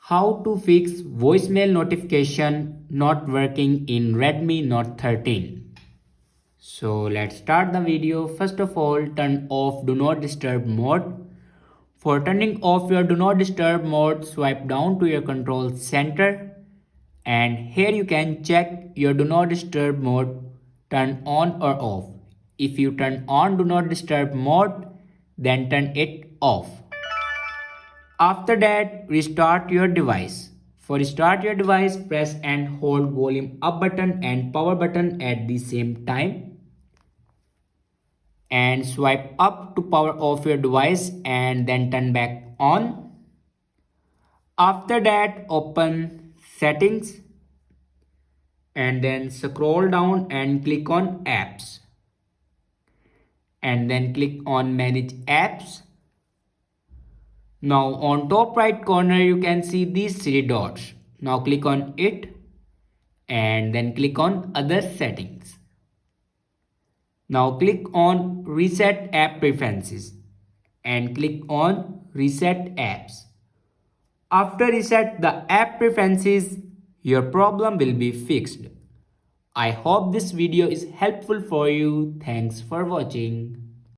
How to fix voicemail notification not working in Redmi Note 13. So let's start the video. First of all, turn off Do Not Disturb mode. For turning off your Do Not Disturb mode, swipe down to your control center and here you can check your Do Not Disturb mode turn on or off. If you turn on Do Not Disturb mode, then turn it off. After that, restart your device. For restart your device, press and hold volume up button and power button at the same time. And swipe up to power off your device and then turn back on. After that, open settings and then scroll down and click on apps. And then click on manage apps. Now on top right corner you can see these three dots. Now click on it and then click on other settings. Now click on reset app preferences and click on reset apps. After reset the app preferences, your problem will be fixed. I hope this video is helpful for you. Thanks for watching.